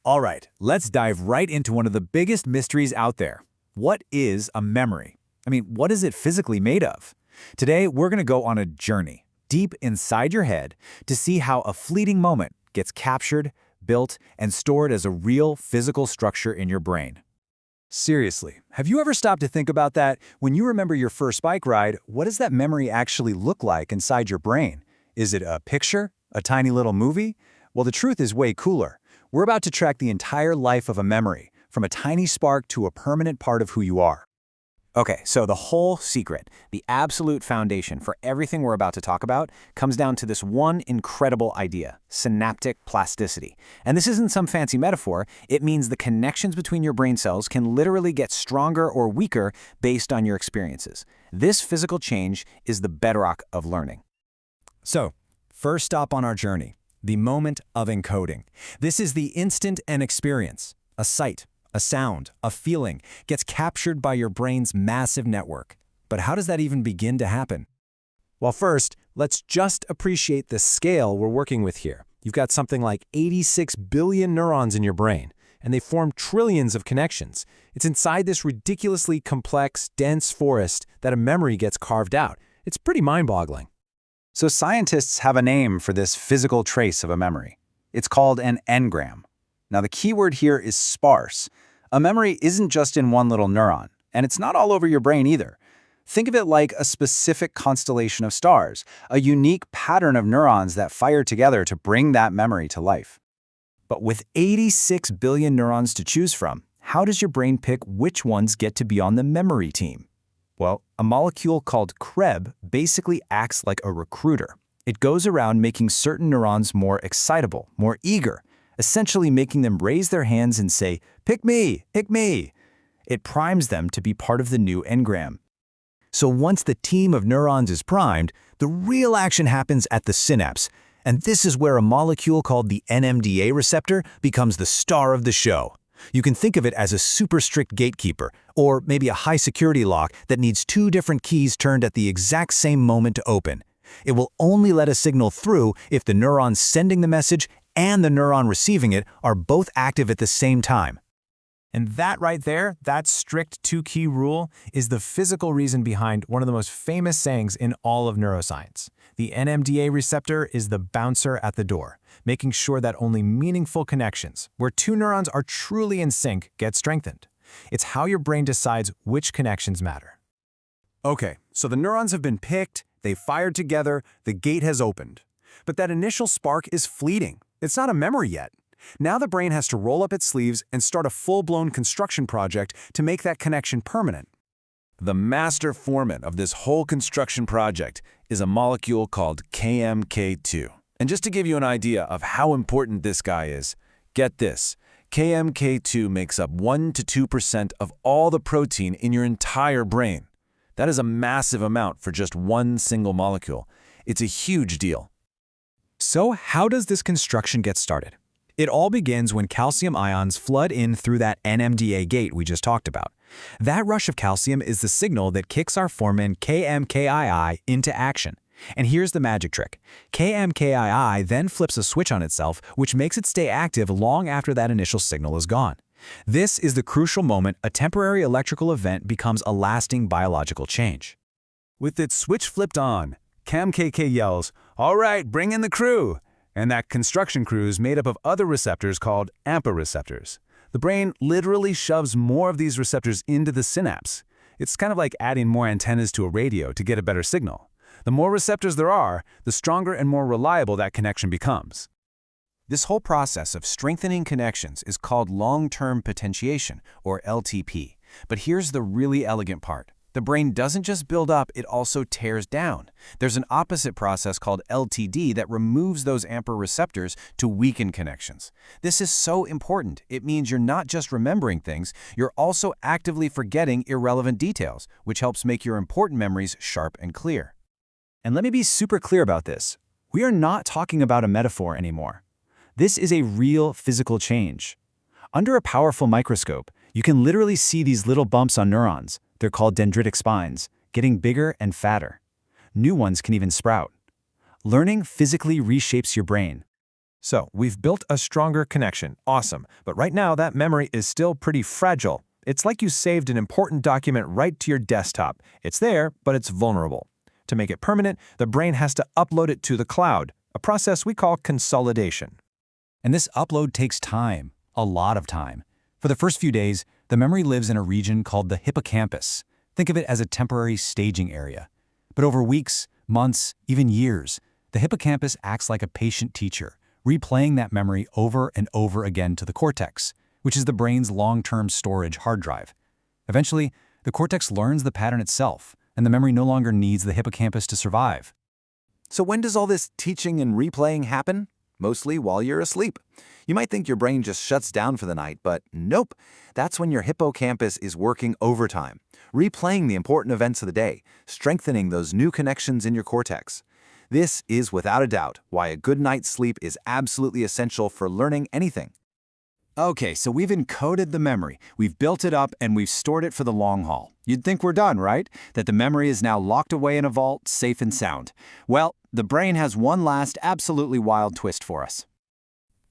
All right, let's dive right into one of the biggest mysteries out there. What is a memory? What is it physically made of? Today, we're going to go on a journey deep inside your head to see how a fleeting moment gets captured, built, and stored as a real physical structure in your brain. Seriously, have you ever stopped to think about that? When you remember your first bike ride, what does that memory actually look like inside your brain? Is it a picture? A tiny little movie? Well, the truth is way cooler. We're about to track the entire life of a memory, from a tiny spark to a permanent part of who you are. Okay, so the whole secret, the absolute foundation for everything we're about to talk about, comes down to this one incredible idea: synaptic plasticity. And this isn't some fancy metaphor. It means the connections between your brain cells can literally get stronger or weaker based on your experiences. This physical change is the bedrock of learning. So, first stop on our journey, the moment of encoding. This is the instant an experience, a sight, a sound, a feeling, gets captured by your brain's massive network. But how does that even begin to happen? Well, first, let's just appreciate the scale we're working with here. You've got something like 86 billion neurons in your brain, and they form trillions of connections. It's inside this ridiculously complex, dense forest that a memory gets carved out. It's pretty mind-boggling. So scientists have a name for this physical trace of a memory. It's called an engram. Now, the key word here is sparse. A memory isn't just in one little neuron, and it's not all over your brain either. Think of it like a specific constellation of stars, a unique pattern of neurons that fire together to bring that memory to life. But with 86 billion neurons to choose from, how does your brain pick which ones get to be on the memory team? Well, a molecule called Krebs basically acts like a recruiter. It goes around making certain neurons more excitable, more eager, essentially making them raise their hands and say, "Pick me, pick me." It primes them to be part of the new engram. So once the team of neurons is primed, the real action happens at the synapse. And this is where a molecule called the NMDA receptor becomes the star of the show. You can think of it as a super strict gatekeeper, or maybe a high-security lock that needs two different keys turned at the exact same moment to open. It will only let a signal through if the neuron sending the message and the neuron receiving it are both active at the same time. And that right there, that strict two-key rule, is the physical reason behind one of the most famous sayings in all of neuroscience. The NMDA receptor is the bouncer at the door, making sure that only meaningful connections, where two neurons are truly in sync, get strengthened. It's how your brain decides which connections matter. Okay, so the neurons have been picked, they fired together, the gate has opened. But that initial spark is fleeting. It's not a memory yet. Now the brain has to roll up its sleeves and start a full-blown construction project to make that connection permanent. The master foreman of this whole construction project is a molecule called KMK2. And just to give you an idea of how important this guy is, get this: KMK2 makes up 1 to 2% of all the protein in your entire brain. That is a massive amount for just one single molecule. It's a huge deal. So how does this construction get started? It all begins when calcium ions flood in through that NMDA gate we just talked about. That rush of calcium is the signal that kicks our foreman KMKII into action. And here's the magic trick. KMKII then flips a switch on itself, which makes it stay active long after that initial signal is gone. This is the crucial moment a temporary electrical event becomes a lasting biological change. With its switch flipped on, KMKK yells, "All right, bring in the crew!" And that construction crew is made up of other receptors called AMPA receptors. The brain literally shoves more of these receptors into the synapse. It's kind of like adding more antennas to a radio to get a better signal. The more receptors there are, the stronger and more reliable that connection becomes. This whole process of strengthening connections is called long-term potentiation, or LTP. But here's the really elegant part. The brain doesn't just build up, it also tears down. There's an opposite process called LTD that removes those AMPA receptors to weaken connections. This is so important. It means you're not just remembering things, you're also actively forgetting irrelevant details, which helps make your important memories sharp and clear. And let me be super clear about this. We are not talking about a metaphor anymore. This is a real physical change. Under a powerful microscope, you can literally see these little bumps on neurons. They're called dendritic spines, getting bigger and fatter. New ones can even sprout. Learning physically reshapes your brain. So, we've built a stronger connection. Awesome. But right now, that memory is still pretty fragile. It's like you saved an important document right to your desktop. It's there, but it's vulnerable. To make it permanent, the brain has to upload it to the cloud, a process we call consolidation. And this upload takes time, a lot of time. For the first few days, the memory lives in a region called the hippocampus. Think of it as a temporary staging area. But over weeks, months, even years, the hippocampus acts like a patient teacher, replaying that memory over and over again to the cortex, which is the brain's long-term storage hard drive. Eventually, the cortex learns the pattern itself, and the memory no longer needs the hippocampus to survive. So when does all this teaching and replaying happen? Mostly while you're asleep. You might think your brain just shuts down for the night, but nope. That's when your hippocampus is working overtime, replaying the important events of the day, strengthening those new connections in your cortex. This is, without a doubt, why a good night's sleep is absolutely essential for learning anything. Okay, so we've encoded the memory, we've built it up, and we've stored it for the long haul. You'd think we're done, right? That the memory is now locked away in a vault, safe and sound. Well, the brain has one last absolutely wild twist for us.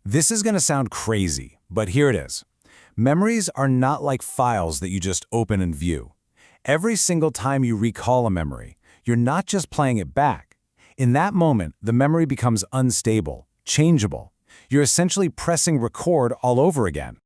This is going to sound crazy, but here it is. Memories are not like files that you just open and view. Every single time you recall a memory, you're not just playing it back. In that moment, the memory becomes unstable, changeable. You're essentially pressing record all over again.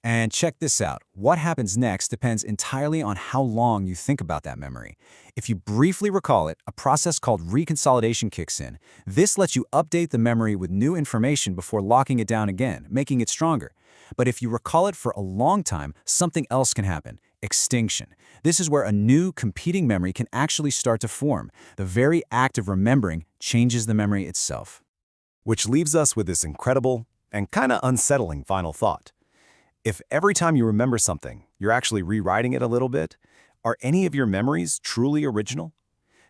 And check this out. What happens next depends entirely on how long you think about that memory. If you briefly recall it, a process called reconsolidation kicks in. This lets you update the memory with new information before locking it down again, making it stronger. But if you recall it for a long time, something else can happen. Extinction. This is where a new, competing memory can actually start to form. The very act of remembering changes the memory itself. Which leaves us with this incredible and kind of unsettling final thought. If every time you remember something, you're actually rewriting it a little bit, are any of your memories truly original?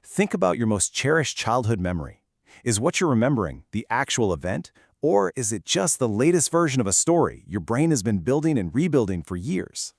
Think about your most cherished childhood memory. Is what you're remembering the actual event, or is it just the latest version of a story your brain has been building and rebuilding for years?